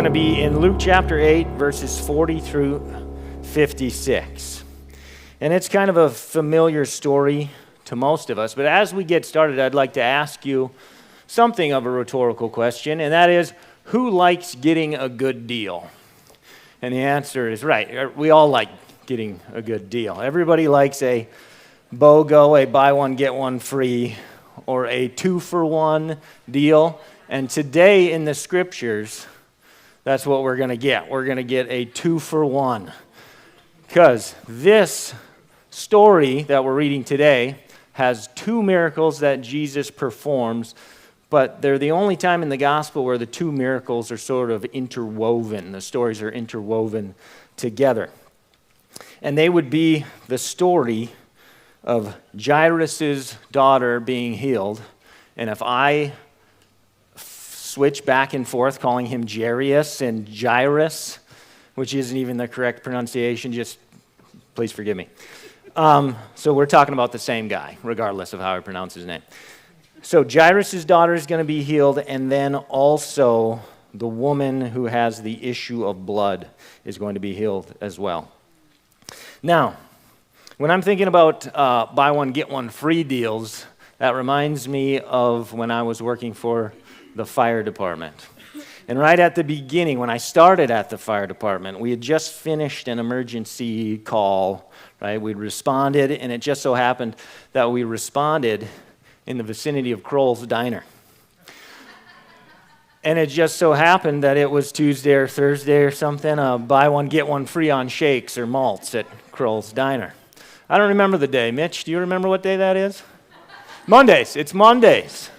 going to be in Luke chapter 8, verses 40 through 56. And it's kind of a familiar story to most of us, but as we get started, I'd like to ask you something of a rhetorical question, and that is, who likes getting a good deal? And the answer is right. We all like getting a good deal. Everybody likes a BOGO, a buy one, get one free, or a 2-for-1 deal. And today in the scriptures, that's what we're going to get. We're going to get a 2-for-1. Because this story that we're reading today has two miracles that Jesus performs, but they're the only time in the gospel where the two miracles are sort of interwoven. The stories are interwoven together. And they would be the story of Jairus' daughter being healed. And if I switch back and forth calling him Jairus and Jairus, which isn't even the correct pronunciation, just please forgive me. So we're talking about the same guy, regardless of how I pronounce his name. So Jairus' daughter is going to be healed, and then also the woman who has the issue of blood is going to be healed as well. Now, when I'm thinking about buy one, get one free deals, that reminds me of when I was working for the fire department. And right at the beginning, when I started at the fire department, we had just finished an emergency call, right? We'd responded, and it just so happened that we responded in the vicinity of Kroll's Diner. And it just so happened that it was Tuesday or Thursday or something, buy one, get one free on shakes or malts at Kroll's Diner. I don't remember the day. Mitch, do you remember what day that is? Mondays. It's Mondays.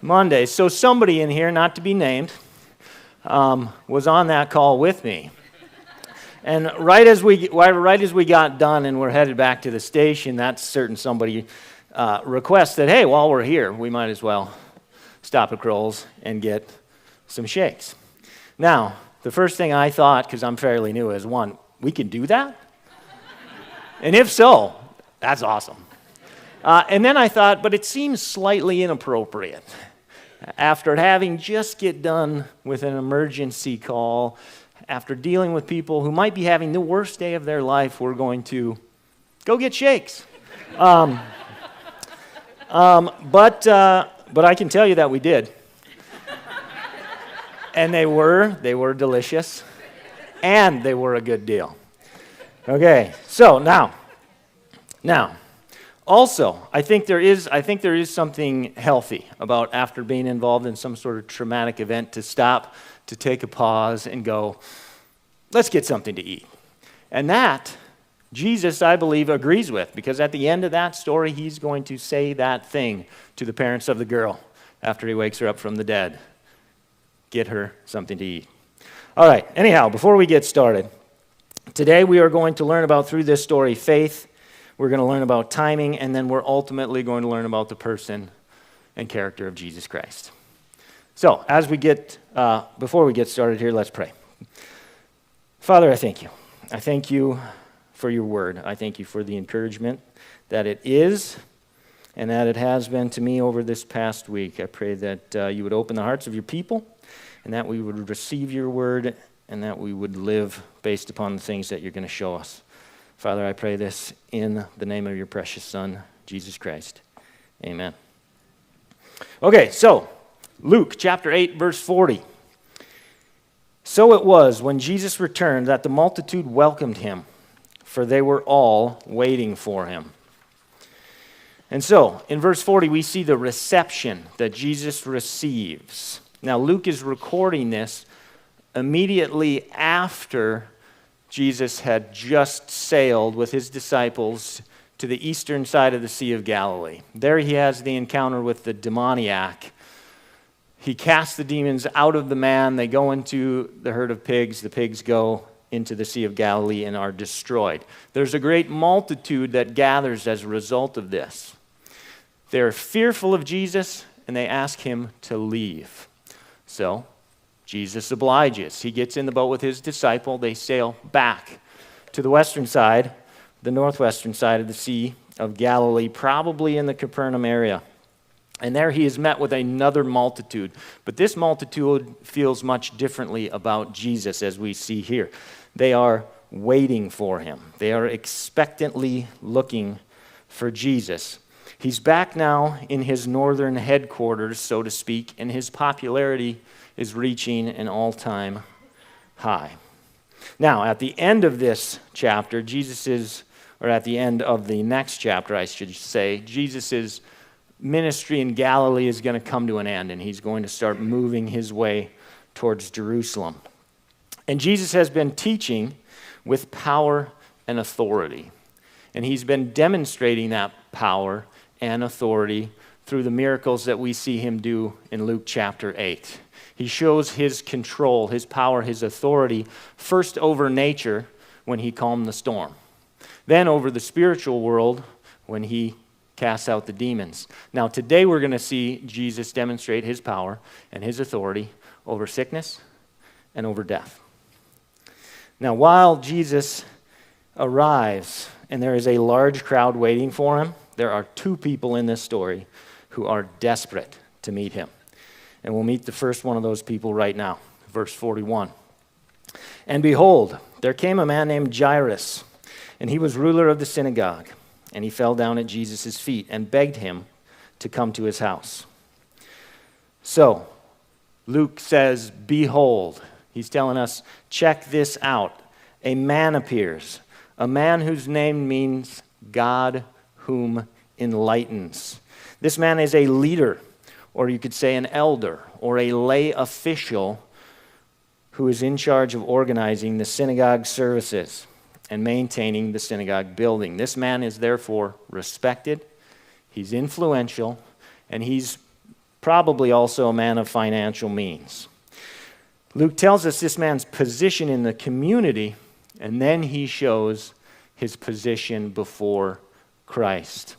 Mondays. So somebody in here, not to be named, was on that call with me. And right as we got done and we're headed back to the station, that certain somebody requested, hey, while we're here, we might as well stop at Kroll's and get some shakes. Now, the first thing I thought, because I'm fairly new, is one, we can do that? And if so, that's awesome. And then I thought, but it seems slightly inappropriate. After having just get done with an emergency call, after dealing with people who might be having the worst day of their life, we're going to go get shakes. But I can tell you that we did. And they were delicious, and they were a good deal. Okay, so now, also, I think there is something healthy about after being involved in some sort of traumatic event to stop, to take a pause and go, let's get something to eat. And that, Jesus, I believe, agrees with, because at the end of that story, he's going to say that thing to the parents of the girl after he wakes her up from the dead. Get her something to eat. All right, anyhow, before we get started, today we are going to learn about, through this story, faith. We're going to learn about timing, and then we're ultimately going to learn about the person and character of Jesus Christ. So, before we get started here, let's pray. Father, I thank you. I thank you for your word. I thank you for the encouragement that it is and that it has been to me over this past week. I pray that you would open the hearts of your people and that we would receive your word and that we would live based upon the things that you're going to show us. Father, I pray this in the name of your precious Son, Jesus Christ. Amen. Okay, so Luke chapter 8, verse 40. So it was when Jesus returned that the multitude welcomed him, for they were all waiting for him. And so, in verse 40, we see the reception that Jesus receives. Now, Luke is recording this immediately after Jesus had just sailed with his disciples to the eastern side of the Sea of Galilee. There he has the encounter with the demoniac. He casts the demons out of the man. They go into the herd of pigs. The pigs go into the Sea of Galilee and are destroyed. There's a great multitude that gathers as a result of this. They're fearful of Jesus, and they ask him to leave. So Jesus obliges. He gets in the boat with his disciple. They sail back to the western side, the northwestern side of the Sea of Galilee, probably in the Capernaum area. And there he is met with another multitude. But this multitude feels much differently about Jesus, as we see here. They are waiting for him. They are expectantly looking for Jesus. He's back now in his northern headquarters, so to speak, and his popularity is reaching an all-time high. Now, at the end of this chapter, at the end of the next chapter, I should say, Jesus' ministry in Galilee is going to come to an end, and he's going to start moving his way towards Jerusalem. And Jesus has been teaching with power and authority. And he's been demonstrating that power and authority through the miracles that we see him do in Luke chapter 8. He shows his control, his power, his authority, first over nature when he calmed the storm, then over the spiritual world when he casts out the demons. Now, today we're going to see Jesus demonstrate his power and his authority over sickness and over death. Now, while Jesus arrives and there is a large crowd waiting for him, there are two people in this story who are desperate to meet him. And we'll meet the first one of those people right now, verse 41. And behold, there came a man named Jairus, and he was ruler of the synagogue. And he fell down at Jesus' feet and begged him to come to his house. So, Luke says, behold. He's telling us, check this out. A man appears, a man whose name means God whom enlightens. This man is a leader, or you could say an elder, or a lay official who is in charge of organizing the synagogue services and maintaining the synagogue building. This man is therefore respected, he's influential, and he's probably also a man of financial means. Luke tells us this man's position in the community, and then he shows his position before Christ.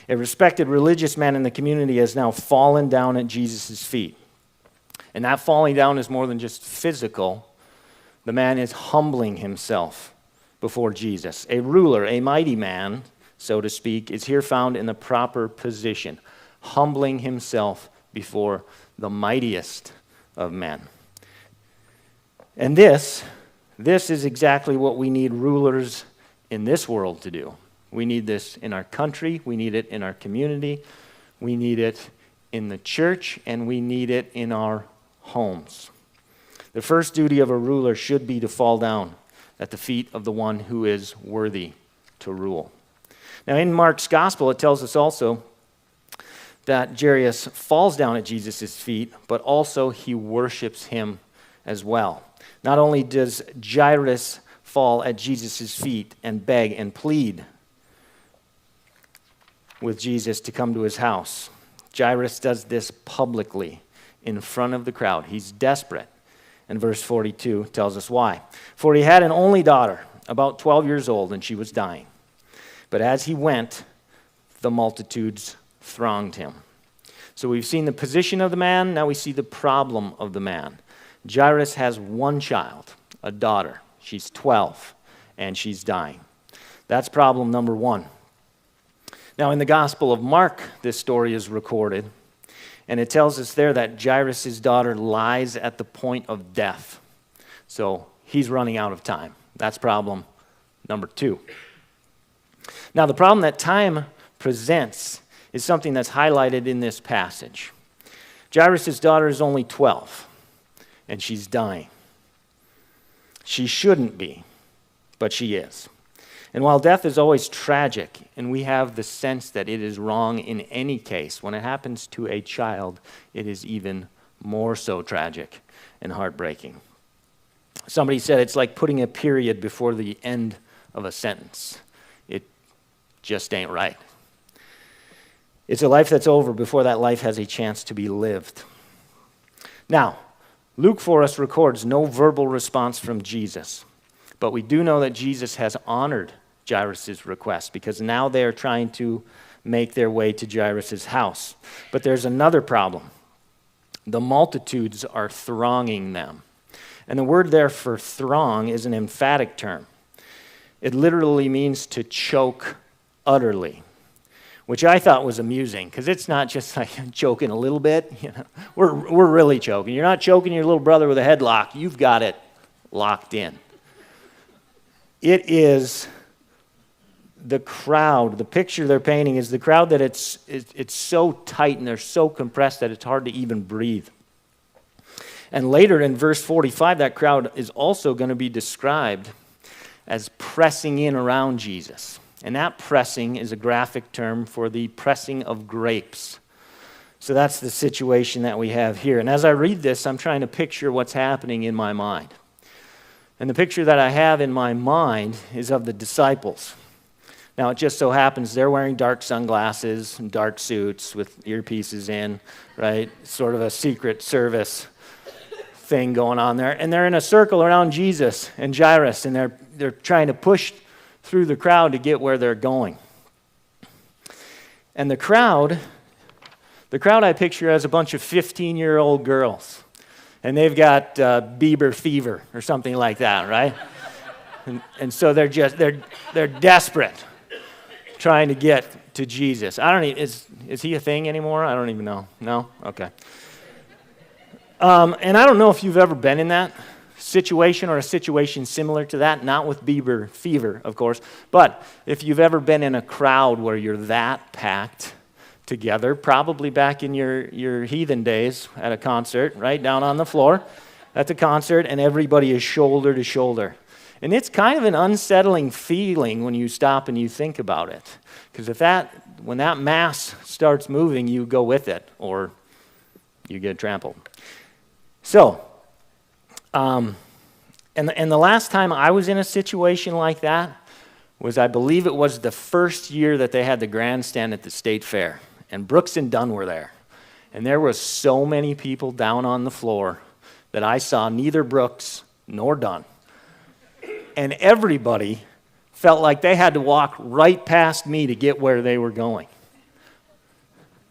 A respected religious man in the community has now fallen down at Jesus' feet. And that falling down is more than just physical. The man is humbling himself before Jesus. A ruler, a mighty man, so to speak, is here found in the proper position, humbling himself before the mightiest of men. And this is exactly what we need rulers in this world to do. We need this in our country, we need it in our community, we need it in the church, and we need it in our homes. The first duty of a ruler should be to fall down at the feet of the one who is worthy to rule. Now, in Mark's gospel, it tells us also that Jairus falls down at Jesus' feet, but also he worships him as well. Not only does Jairus fall at Jesus' feet and beg and plead with Jesus to come to his house, Jairus does this publicly in front of the crowd. He's desperate. And verse 42 tells us why. For he had an only daughter, about 12 years old, and she was dying. But as he went, the multitudes thronged him. So we've seen the position of the man, now we see the problem of the man. Jairus has one child, a daughter. She's 12, and she's dying. That's problem number one. Now, in the Gospel of Mark, this story is recorded, and it tells us there that Jairus' daughter lies at the point of death. So he's running out of time. That's problem number two. Now, the problem that time presents is something that's highlighted in this passage. Jairus' daughter is only 12, and she's dying. She shouldn't be, but she is. And while death is always tragic, and we have the sense that it is wrong in any case, when it happens to a child, it is even more so tragic and heartbreaking. Somebody said it's like putting a period before the end of a sentence. It just ain't right. It's a life that's over before that life has a chance to be lived. Now, Luke for us records no verbal response from Jesus, but we do know that Jesus has honored Jairus' request because now they are trying to make their way to Jairus' house. But there's another problem. The multitudes are thronging them. And the word there for throng is an emphatic term. It literally means to choke utterly. which I thought was amusing because it's not just like choking a little bit. We're really choking. You're not choking your little brother with a headlock. You've got it locked in. It is the crowd. The picture they're painting is the crowd that it's so tight and they're so compressed that it's hard to even breathe. And later in verse 45, that crowd is also going to be described as pressing in around Jesus. And that pressing is a graphic term for the pressing of grapes. So that's the situation that we have here. And as I read this, I'm trying to picture what's happening in my mind. And the picture that I have in my mind is of the disciples. Now, it just so happens they're wearing dark sunglasses and dark suits with earpieces in, right? Sort of a secret service thing going on there. And they're in a circle around Jesus and Jairus, and they're trying to push through the crowd to get where they're going. And the crowd I picture as a bunch of 15-year-old girls. And they've got Bieber fever or something like that, right? And so they're desperate, trying to get to Jesus. I don't even, is he a thing anymore? I don't even know. No? Okay. And I don't know if you've ever been in that situation or a situation similar to that, not with Bieber fever, of course, but if you've ever been in a crowd where you're that packed together, probably back in your heathen days at a concert, right down on the floor at the concert, and everybody is shoulder to shoulder. And it's kind of an unsettling feeling when you stop and you think about it. Because when that mass starts moving, you go with it, or you get trampled. So, and the last time I was in a situation like that was, I believe it was the first year that they had the grandstand at the state fair. And Brooks and Dunn were there. And there was so many people down on the floor that I saw neither Brooks nor Dunn. And everybody felt like they had to walk right past me to get where they were going.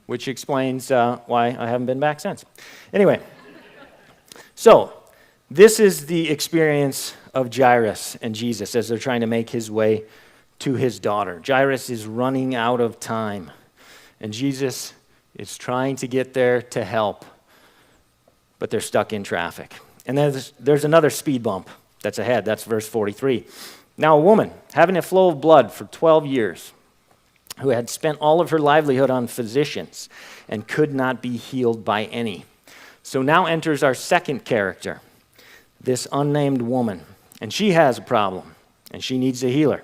Which explains why I haven't been back since. Anyway, so this is the experience of Jairus and Jesus as they're trying to make his way to his daughter. Jairus is running out of time. And Jesus is trying to get there to help, but they're stuck in traffic. And there's another speed bump that's ahead. That's verse 43. Now a woman having a flow of blood for 12 years, who had spent all of her livelihood on physicians and could not be healed by any. So now enters our second character, this unnamed woman. And she has a problem, and she needs a healer.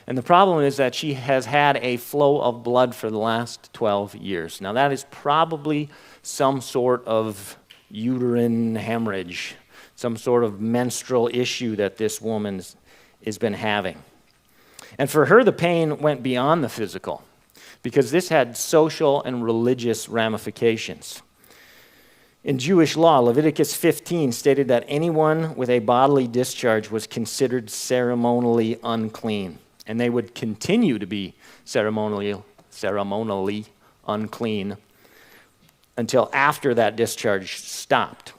And the problem is that she has had a flow of blood for the last 12 years. Now that is probably some sort of uterine hemorrhage, some sort of menstrual issue that this woman has been having. And for her, the pain went beyond the physical, because this had social and religious ramifications. In Jewish law, Leviticus 15 stated that anyone with a bodily discharge was considered ceremonially unclean. And they would continue to be ceremonially unclean until after that discharge stopped.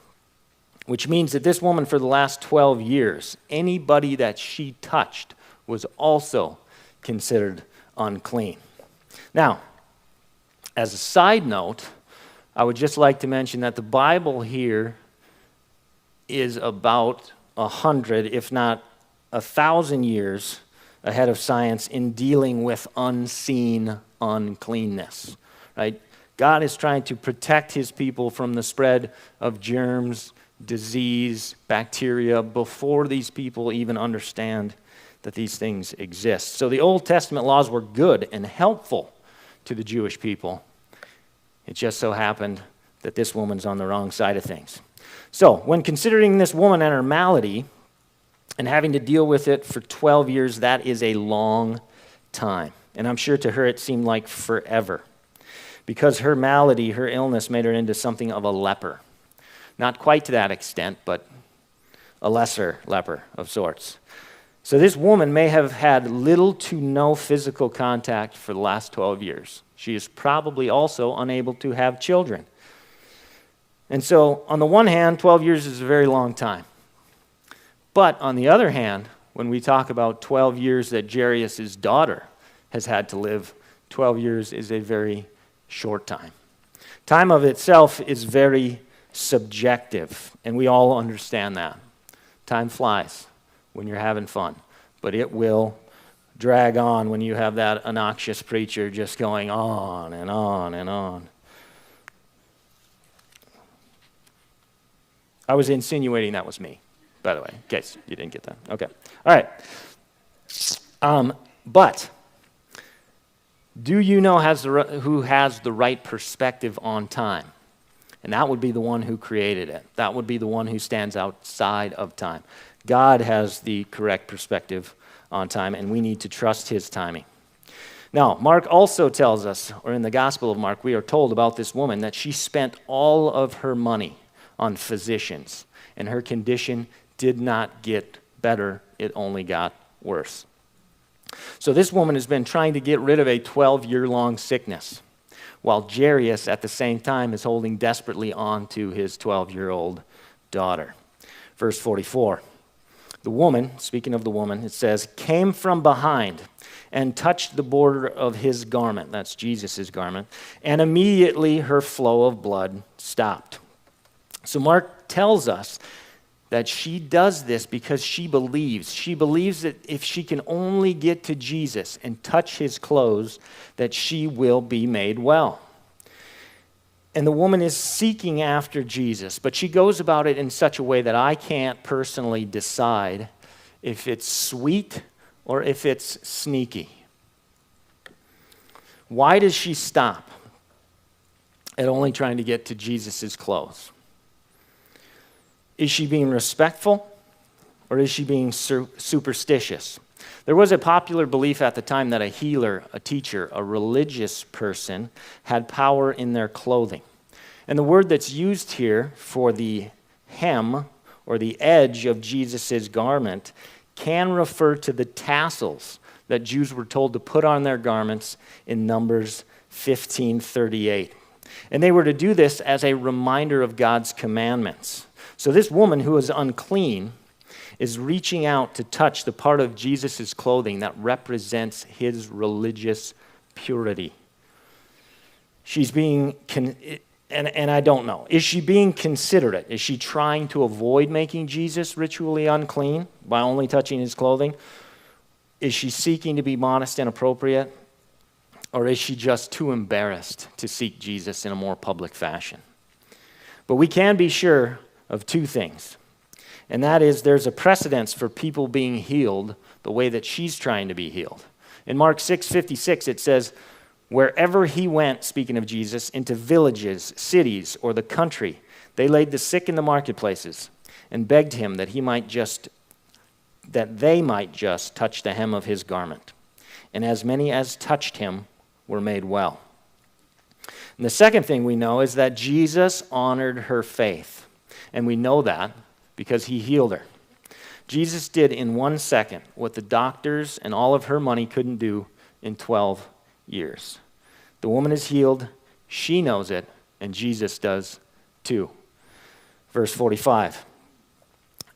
Which means that this woman, for the last 12 years, anybody that she touched was also considered unclean. Now, as a side note, I would just like to mention that the Bible here is about 100, if not 1,000 years ahead of science in dealing with unseen uncleanness, right? God is trying to protect his people from the spread of germs, disease, bacteria, before these people even understand that these things exist. So the Old Testament laws were good and helpful to the Jewish people. It just so happened that this woman's on the wrong side of things. So when considering this woman and her malady, and having to deal with it for 12 years, that is a long time. And I'm sure to her it seemed like forever. Because her malady, her illness, made her into something of a leper. Not quite to that extent, but a lesser leper of sorts. So this woman may have had little to no physical contact for the last 12 years. She is probably also unable to have children. And so, on the one hand, 12 years is a very long time. But on the other hand, when we talk about 12 years that Jairus' daughter has had to live 12 years is a very short time. Time of itself is very subjective, and we all understand that. Time flies when you're having fun, but it will drag on when you have that obnoxious preacher just going on and on and on. I was insinuating that was me, by the way, in case you didn't get that. Okay. All right. But do you know who has the right perspective on time? And that would be the one who created it. That would be the one who stands outside of time. God has the correct perspective on time, and we need to trust his timing. Now, Mark also tells us, or in the Gospel of Mark, we are told about this woman that she spent all of her money on physicians, and her condition did not get better, it only got worse. So this woman has been trying to get rid of a 12-year-long sickness, while Jairus at the same time is holding desperately on to his 12-year-old daughter. Verse 44, the woman, speaking of the woman, it says, came from behind and touched the border of his garment, that's Jesus' garment, and immediately her flow of blood stopped. So Mark tells us that she does this because she believes. She believes that if she can only get to Jesus and touch his clothes, that she will be made well. And the woman is seeking after Jesus, but she goes about it in such a way that I can't personally decide if it's sweet or if it's sneaky. Why does she stop at only trying to get to Jesus' clothes? Is she being respectful, or is she being superstitious? There was a popular belief at the time that a healer, a teacher, a religious person had power in their clothing. And the word that's used here for the hem or the edge of Jesus' garment can refer to the tassels that Jews were told to put on their garments in Numbers 15:38. And they were to do this as a reminder of God's commandments. So this woman who is unclean is reaching out to touch the part of Jesus' clothing that represents his religious purity. She's being, and I don't know, is she being considerate? Is she trying to avoid making Jesus ritually unclean by only touching his clothing? Is she seeking to be modest and appropriate? Or is she just too embarrassed to seek Jesus in a more public fashion? But we can be sure of two things. And that is there's a precedence for people being healed the way that she's trying to be healed. In Mark 6:56 it says, wherever he went, speaking of Jesus, into villages, cities, or the country, they laid the sick in the marketplaces and begged him that they might just touch the hem of his garment. And as many as touched him were made well. And the second thing we know is that Jesus honored her faith. And we know that because he healed her. Jesus did in 1 second what the doctors and all of her money couldn't do in 12 years. The woman is healed, she knows it, and Jesus does too. Verse 45.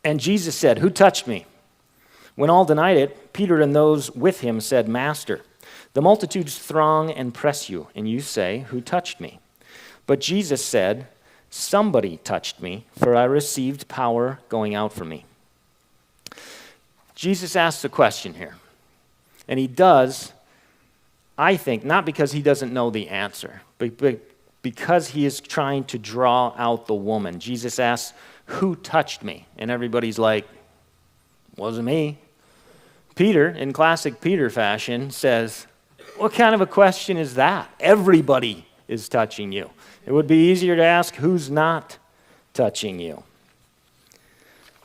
And Jesus said, who touched me? When all denied it, Peter and those with him said, Master, the multitudes throng and press you, and you say, who touched me? But Jesus said, somebody touched me, for I received power going out from me. Jesus asks a question here. And he does, I think, not because he doesn't know the answer, but because he is trying to draw out the woman. Jesus asks, who touched me? And everybody's like, wasn't me. Peter, in classic Peter fashion, says, what kind of a question is that? Everybody is touching you. It would be easier to ask who's not touching you.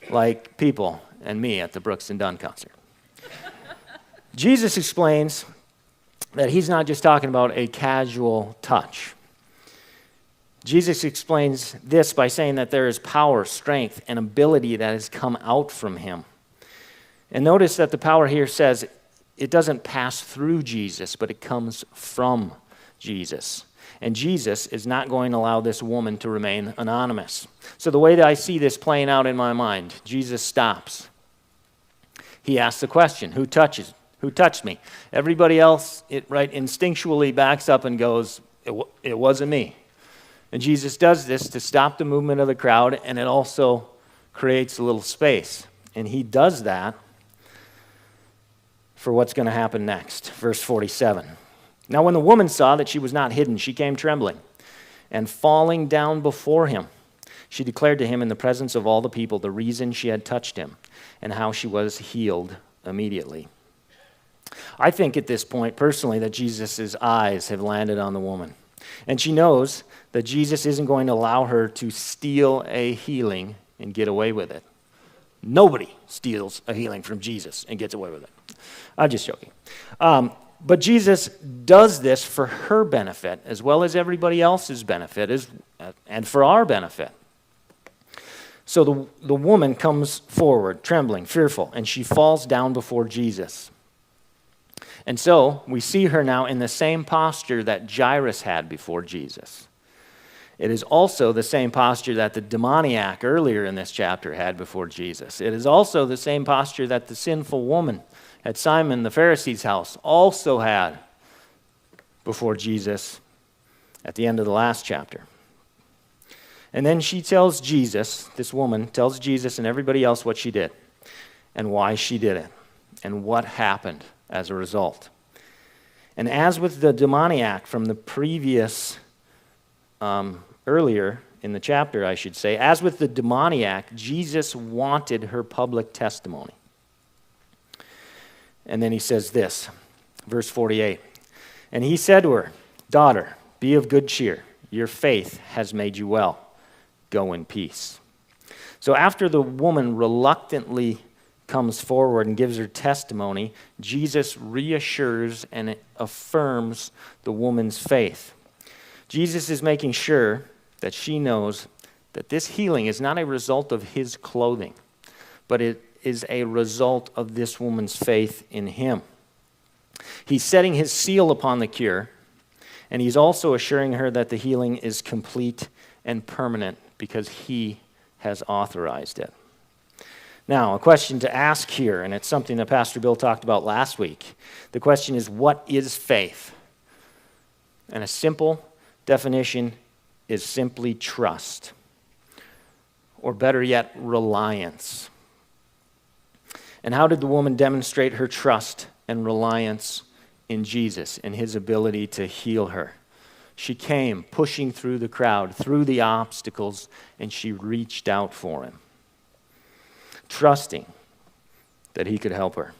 Like people and me at the Brooks and Dunn concert. Jesus explains that he's not just talking about a casual touch. Jesus explains this by saying that there is power, strength, and ability that has come out from him. And notice that the power here says it doesn't pass through Jesus, but it comes from Jesus. And Jesus is not going to allow this woman to remain anonymous. So the way that I see this playing out in my mind, Jesus stops. He asks the question, who touched Who touched me? Everybody else, instinctually backs up and goes, it wasn't me. And Jesus does this to stop the movement of the crowd, and it also creates a little space. And he does that for what's going to happen next. Verse 47. Now when the woman saw that she was not hidden, she came trembling, and falling down before him, she declared to him in the presence of all the people the reason she had touched him, and how she was healed immediately. I think at this point, personally, that Jesus' eyes have landed on the woman. And she knows that Jesus isn't going to allow her to steal a healing and get away with it. Nobody steals a healing from Jesus and gets away with it. I'm just joking. But Jesus does this for her benefit as well as everybody else's benefit and for our benefit. So the woman comes forward, trembling, fearful, and she falls down before Jesus. And so we see her now in the same posture that Jairus had before Jesus. It is also the same posture that the demoniac earlier in this chapter had before Jesus. It is also the same posture that the sinful woman at Simon the Pharisee's house also had before Jesus at the end of the last chapter. And then she tells Jesus, this woman tells Jesus and everybody else what she did and why she did it and what happened as a result. And as with the demoniac from the previous, earlier in the chapter, I should say, as with the demoniac, Jesus wanted her public testimony. And then he says this, verse 48, and he said to her, "Daughter, be of good cheer. Your faith has made you well. Go in peace." So after the woman reluctantly comes forward and gives her testimony, Jesus reassures and affirms the woman's faith. Jesus is making sure that she knows that this healing is not a result of his clothing, but it is a result of this woman's faith in him. He's setting his seal upon the cure, and he's also assuring her that the healing is complete and permanent because he has authorized it. Now, a question to ask here, and it's something that Pastor Bill talked about last week. The question is, what is faith? And a simple definition is simply trust, or better yet, reliance. And how did the woman demonstrate her trust and reliance in Jesus and his ability to heal her? She came pushing through the crowd, through the obstacles, and she reached out for him, trusting that he could help her.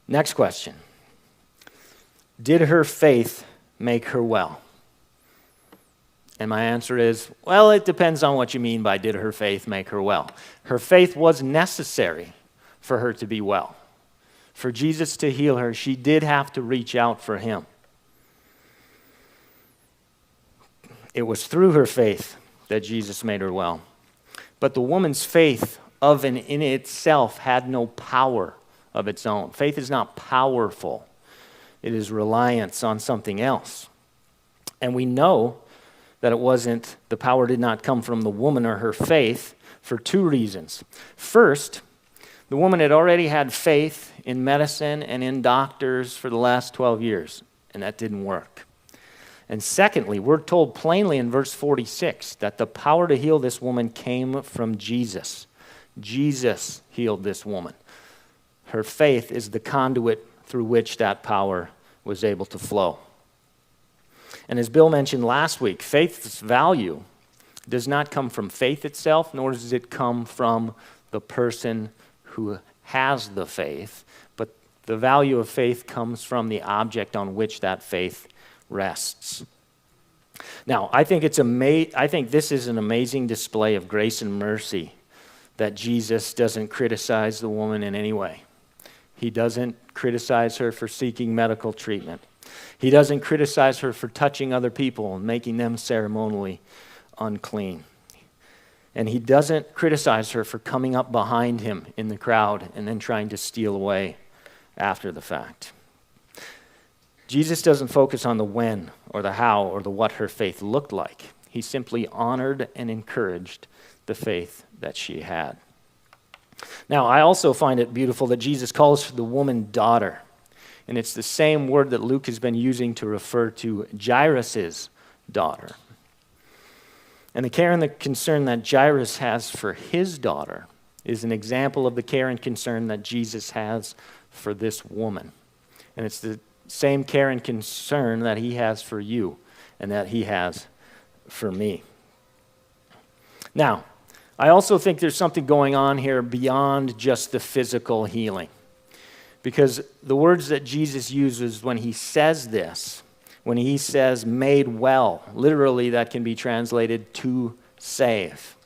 Next question. Did her faith make her well? And my answer is, well, it depends on what you mean by did her faith make her well. Her faith was necessary for her to be well. For Jesus to heal her, she did have to reach out for him. It was through her faith that Jesus made her well. But the woman's faith of and in itself had no power of its own. Faith is not powerful. It is reliance on something else. And we know that the power did not come from the woman or her faith for two reasons. First, the woman had already had faith in medicine and in doctors for the last 12 years, and that didn't work. And secondly, we're told plainly in verse 46 that the power to heal this woman came from Jesus. Jesus healed this woman. Her faith is the conduit through which that power was able to flow. And as Bill mentioned last week, faith's value does not come from faith itself, nor does it come from the person who has the faith, but the value of faith comes from the object on which that faith rests. Now, I think this is an amazing display of grace and mercy that Jesus doesn't criticize the woman in any way. He doesn't criticize her for seeking medical treatment. He doesn't criticize her for touching other people and making them ceremonially unclean. And he doesn't criticize her for coming up behind him in the crowd and then trying to steal away after the fact. Jesus doesn't focus on the when or the how or the what her faith looked like. He simply honored and encouraged the faith that she had. Now, I also find it beautiful that Jesus calls the woman daughter. And it's the same word that Luke has been using to refer to Jairus' daughter. And the care and the concern that Jairus has for his daughter is an example of the care and concern that Jesus has for this woman. And it's the same care and concern that he has for you and that he has for me. Now, I also think there's something going on here beyond just the physical healing. Because the words that Jesus uses when he says this, when he says made well, literally that can be translated to save.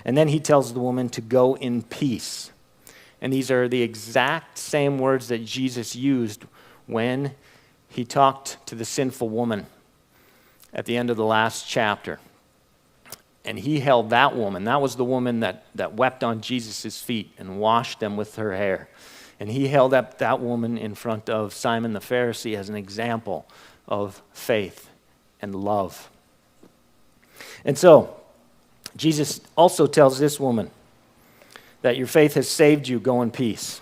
And then he tells the woman to go in peace. And these are the exact same words that Jesus used when he talked to the sinful woman at the end of the last chapter. And he held that woman. That was the woman that wept on Jesus' feet and washed them with her hair. And he held up that woman in front of Simon the Pharisee as an example of faith and love. And so, Jesus also tells this woman that your faith has saved you, go in peace.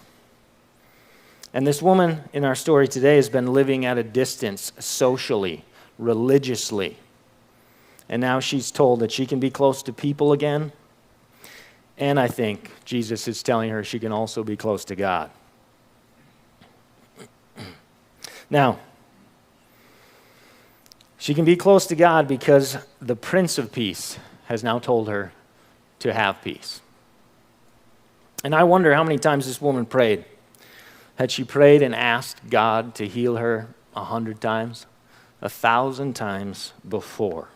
And this woman in our story today has been living at a distance socially, religiously. And now she's told that she can be close to people again. And I think Jesus is telling her she can also be close to God. Now, she can be close to God because the Prince of Peace has now told her to have peace. And I wonder how many times this woman prayed. Had she prayed and asked God to heal her 100 times, 1,000 times before?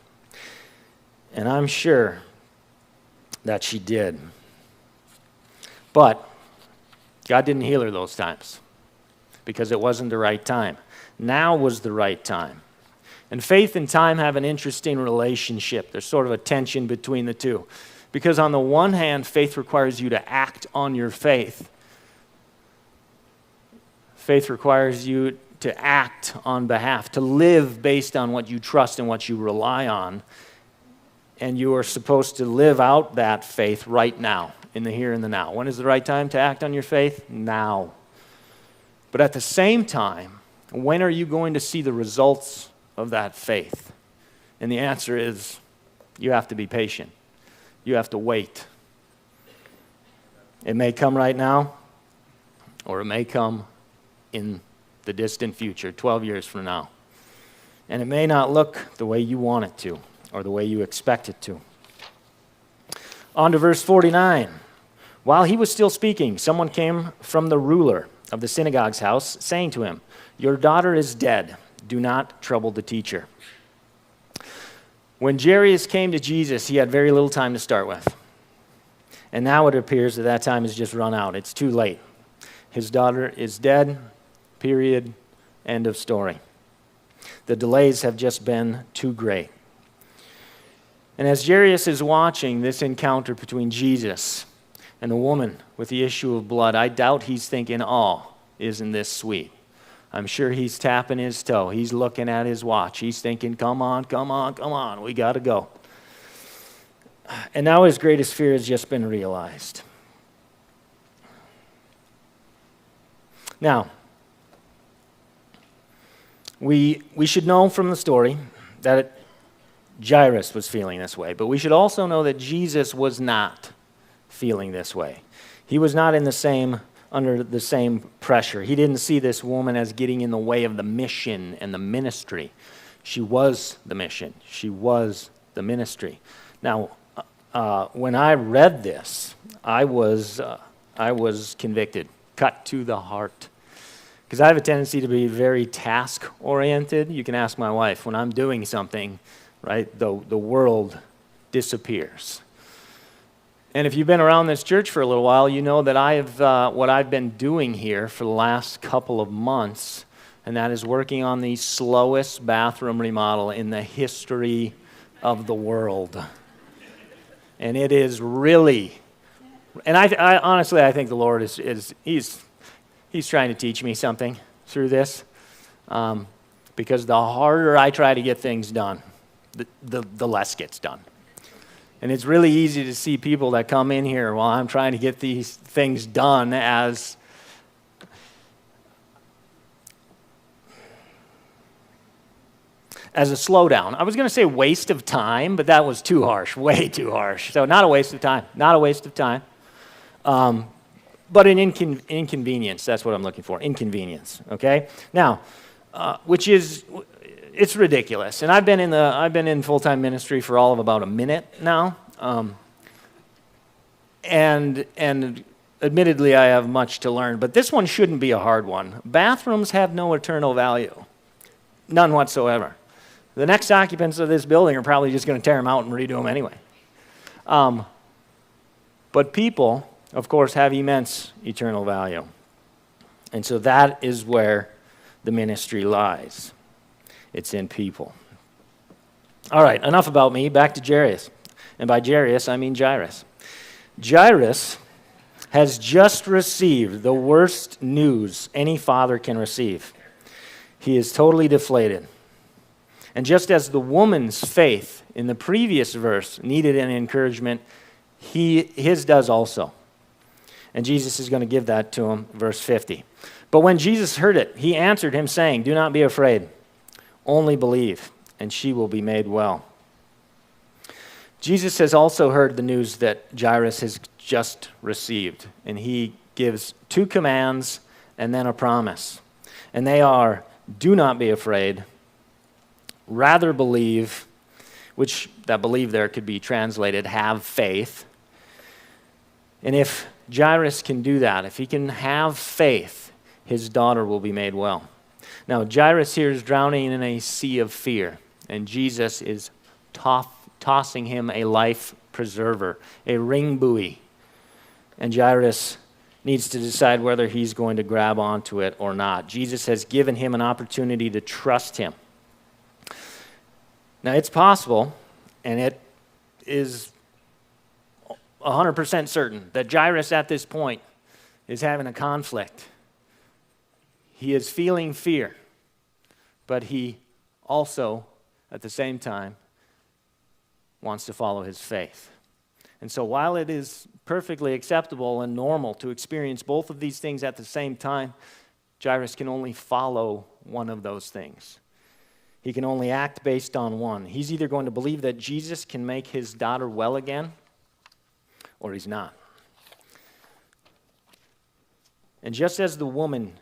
And I'm sure that she did. But God didn't heal her those times because it wasn't the right time. Now was the right time. And faith and time have an interesting relationship. There's sort of a tension between the two. Because on the one hand, faith requires you to act on your faith. Faith requires you to act on behalf, to live based on what you trust and what you rely on. And you are supposed to live out that faith right now, in the here and the now. When is the right time to act on your faith? Now. But at the same time, when are you going to see the results of that faith? And the answer is, you have to be patient. You have to wait. It may come right now, or it may come in the distant future, 12 years from now. And it may not look the way you want it to, or the way you expect it to. On to verse 49. While he was still speaking, someone came from the ruler of the synagogue's house, saying to him, "Your daughter is dead. Do not trouble the teacher." When Jairus came to Jesus, he had very little time to start with. And now it appears that time has just run out. It's too late. His daughter is dead, period, end of story. The delays have just been too great. And as Jairus is watching this encounter between Jesus and the woman with the issue of blood, I doubt he's thinking, "Oh, isn't this sweet?" I'm sure he's tapping his toe. He's looking at his watch. He's thinking, come on, we got to go. And now his greatest fear has just been realized. Now, we should know from the story that Jairus was feeling this way, but we should also know that Jesus was not feeling this way. He was not under the same pressure. He didn't see this woman as getting in the way of the mission and the ministry. She was the mission. She was the ministry. Now, when I read this, I was convicted, cut to the heart. Because I have a tendency to be very task-oriented. You can ask my wife. When I'm doing something, right, the world disappears. And if you've been around this church for a little while, you know that what I've been doing here for the last couple of months, and that is working on the slowest bathroom remodel in the history of the world. And it is really, and I honestly, I think the Lord He's trying to teach me something through this, because the harder I try to get things done, the less gets done. And it's really easy to see people that come in here while I'm trying to get these things done as a slowdown. I was going to say waste of time, but that was too harsh, way too harsh. So not a waste of time, not a waste of time. But an inconvenience, that's what I'm looking for, inconvenience, okay? Now, it's ridiculous. And I've been in full-time ministry for all of about a minute now. And admittedly, I have much to learn, but this one shouldn't be a hard one. Bathrooms have no eternal value, none whatsoever. The next occupants of this building are probably just going to tear them out and redo them anyway. But people, of course, have immense eternal value. And so that is where the ministry lies. It's in people. All right, enough about me. Back to Jairus. And by Jairus, I mean Jairus. Jairus has just received the worst news any father can receive. He is totally deflated. And just as the woman's faith in the previous verse needed an encouragement, his does also. And Jesus is going to give that to him, verse 50. But when Jesus heard it, he answered him, saying, "Do not be afraid, only believe, and she will be made well." Jesus has also heard the news that Jairus has just received, and he gives 2 commands and then a promise. And they are, do not be afraid, rather believe, which that believe there could be translated, have faith. And if Jairus can do that, if he can have faith, his daughter will be made well. Now, Jairus here is drowning in a sea of fear, and Jesus is tossing him a life preserver, a ring buoy. And Jairus needs to decide whether he's going to grab onto it or not. Jesus has given him an opportunity to trust him. Now, it's possible, and it is 100% certain, that Jairus at this point is having a conflict. He is feeling fear, but he also, at the same time, wants to follow his faith. And so while it is perfectly acceptable and normal to experience both of these things at the same time, Jairus can only follow one of those things. He can only act based on one. He's either going to believe that Jesus can make his daughter well again, or he's not. And just as the woman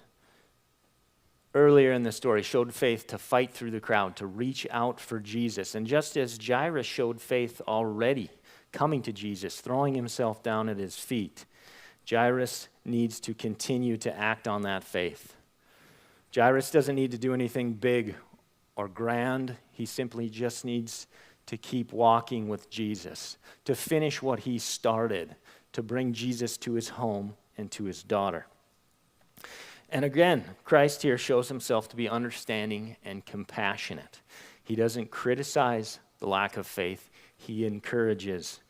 earlier in the story showed faith to fight through the crowd, to reach out for Jesus, and just as Jairus showed faith already, coming to Jesus, throwing himself down at his feet, Jairus needs to continue to act on that faith. Jairus doesn't need to do anything big or grand. He simply just needs to keep walking with Jesus, to finish what he started, to bring Jesus to his home and to his daughter. And again, Christ here shows himself to be understanding and compassionate. He doesn't criticize the lack of faith. He encourages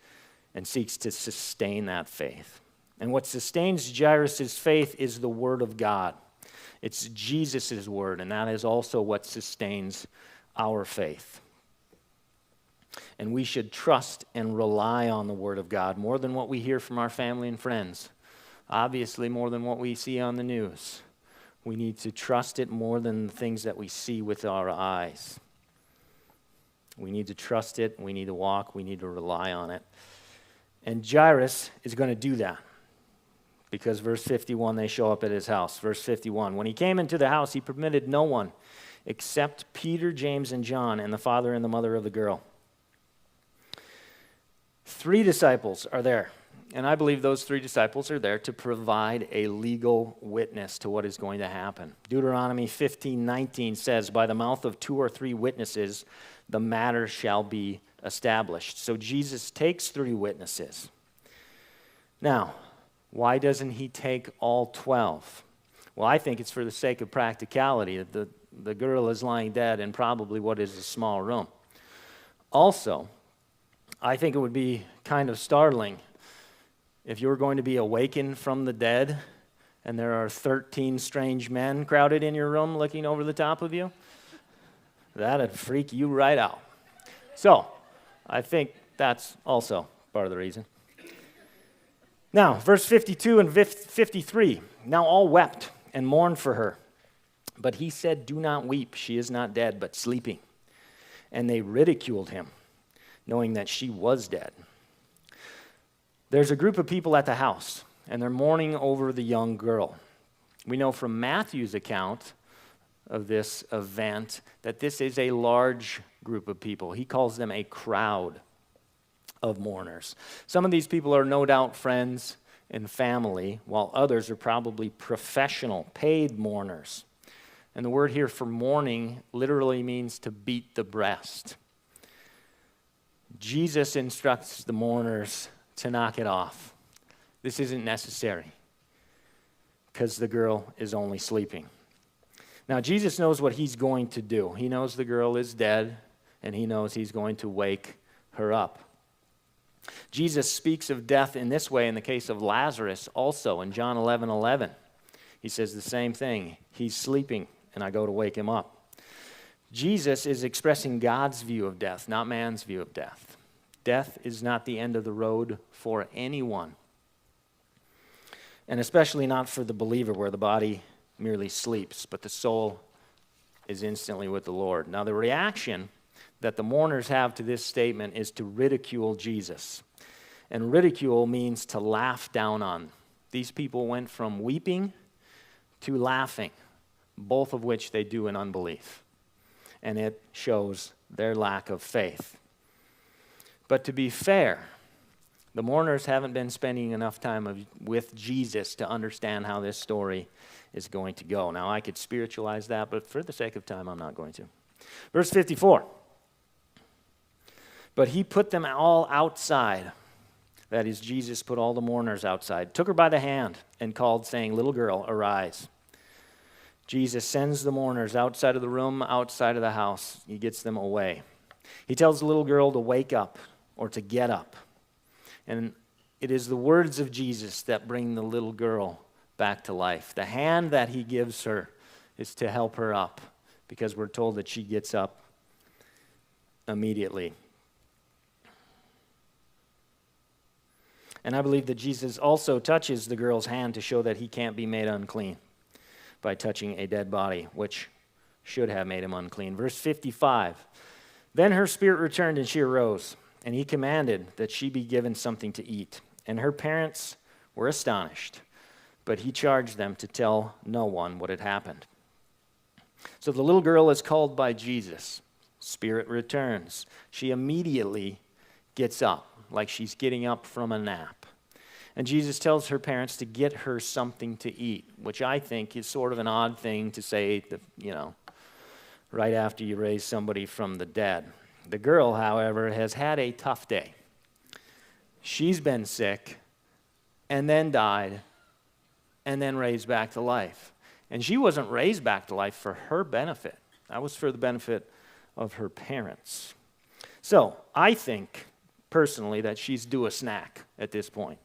and seeks to sustain that faith. And what sustains Jairus' faith is the Word of God. It's Jesus' Word, and that is also what sustains our faith. And we should trust and rely on the Word of God more than what we hear from our family and friends. Obviously, more than what we see on the news. We need to trust it more than the things that we see with our eyes. We need to trust it, we need to walk, we need to rely on it. And Jairus is going to do that. Because verse 51, they show up at his house. Verse 51, when he came into the house, he permitted no one except Peter, James, and John, and the father and the mother of the girl. 3 disciples are there. And I believe those 3 disciples are there to provide a legal witness to what is going to happen. Deuteronomy 15:19 says, by the mouth of 2 or 3 witnesses, the matter shall be established. So Jesus takes 3 witnesses. Now, why doesn't he take all 12? Well, I think it's for the sake of practicality. The girl is lying dead in probably what is a small room. Also, I think it would be kind of startling if you were going to be awakened from the dead and there are 13 strange men crowded in your room looking over the top of you. That'd freak you right out. So, I think that's also part of the reason. Now, verse 52 and 53. Now all wept and mourned for her. But he said, "Do not weep. She is not dead, but sleeping." And they ridiculed him, knowing that she was dead. There's a group of people at the house, and they're mourning over the young girl. We know from Matthew's account of this event that this is a large group of people. He calls them a crowd of mourners. Some of these people are no doubt friends and family, while others are probably professional, paid mourners. And the word here for mourning literally means to beat the breast. Jesus instructs the mourners to knock it off. This isn't necessary because the girl is only sleeping. Now, Jesus knows what he's going to do. He knows the girl is dead, and he knows he's going to wake her up. Jesus speaks of death in this way in the case of Lazarus also in John 11:11. He says the same thing. He's sleeping, and I go to wake him up. Jesus is expressing God's view of death, not man's view of death. Death is not the end of the road for anyone, and especially not for the believer, where the body merely sleeps, but the soul is instantly with the Lord. Now, the reaction that the mourners have to this statement is to ridicule Jesus. And ridicule means to laugh down on. These people went from weeping to laughing, both of which they do in unbelief. And it shows their lack of faith. But to be fair, the mourners haven't been spending enough time with Jesus to understand how this story is going to go. Now, I could spiritualize that, but for the sake of time, I'm not going to. Verse 54. But he put them all outside. That is, Jesus put all the mourners outside, took her by the hand, and called, saying, "Little girl, arise." Jesus sends the mourners outside of the room, outside of the house. He gets them away. He tells the little girl to wake up or to get up. And it is the words of Jesus that bring the little girl back to life. The hand that he gives her is to help her up, because we're told that she gets up immediately. And I believe that Jesus also touches the girl's hand to show that he can't be made unclean by touching a dead body, which should have made him unclean. Verse 55, then her spirit returned and she arose, and he commanded that she be given something to eat. And her parents were astonished, but he charged them to tell no one what had happened. So the little girl is called by Jesus. Spirit returns. She immediately gets up, like she's getting up from a nap. And Jesus tells her parents to get her something to eat, which I think is sort of an odd thing to say, right after you raise somebody from the dead. The girl, however, has had a tough day. She's been sick and then died and then raised back to life. And she wasn't raised back to life for her benefit. That was for the benefit of her parents. So I think personally that she's due a snack at this point.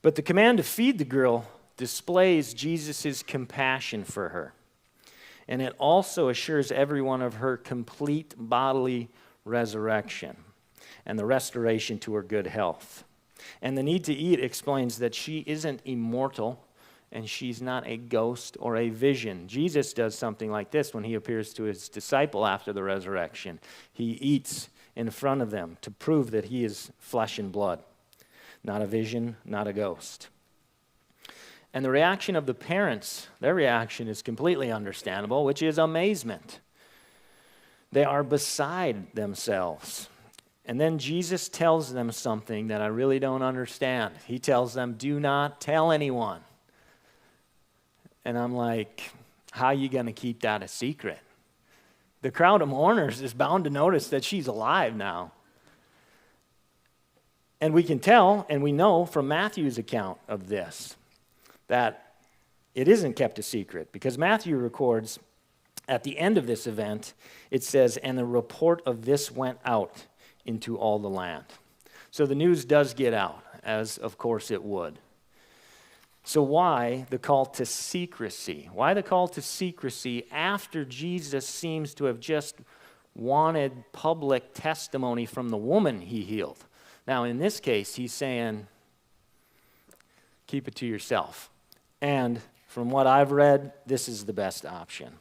But the command to feed the girl displays Jesus' compassion for her. And it also assures everyone of her complete bodily resurrection and the restoration to her good health. And the need to eat explains that she isn't immortal and she's not a ghost or a vision. Jesus does something like this when he appears to his disciple after the resurrection. He eats in front of them to prove that he is flesh and blood, not a vision, not a ghost. And the reaction of the parents, their reaction is completely understandable, which is amazement. They are beside themselves. And then Jesus tells them something that I really don't understand. He tells them, do not tell anyone. And I'm like, how are you going to keep that a secret? The crowd of mourners is bound to notice that she's alive now. And we can tell, and we know from Matthew's account of this, that it isn't kept a secret, because Matthew records at the end of this event, it says, and the report of this went out into all the land. So the news does get out, as of course it would. So why the call to secrecy? Why the call to secrecy after Jesus seems to have just wanted public testimony from the woman he healed. Now, in this case, he's saying, keep it to yourself. And from what I've read, this is the best option.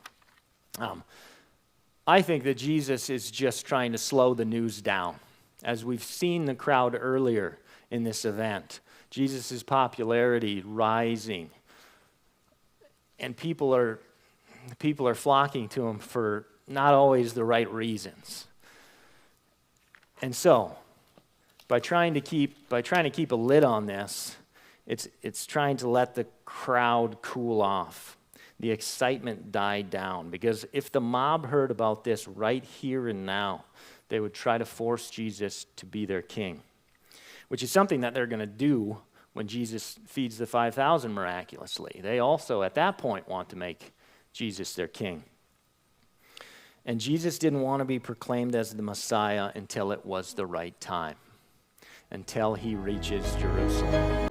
I think that Jesus is just trying to slow the news down. As we've seen the crowd earlier in this event, Jesus' popularity rising, and people are flocking to him for not always the right reasons. And so, by trying to keep a lid on this, it's trying to let the crowd cool off. The excitement died down, because if the mob heard about this right here and now, they would try to force Jesus to be their king, which is something that they're going to do when Jesus feeds the 5,000 miraculously. They also, at that point, want to make Jesus their king. And Jesus didn't want to be proclaimed as the Messiah until it was the right time, until he reaches Jerusalem.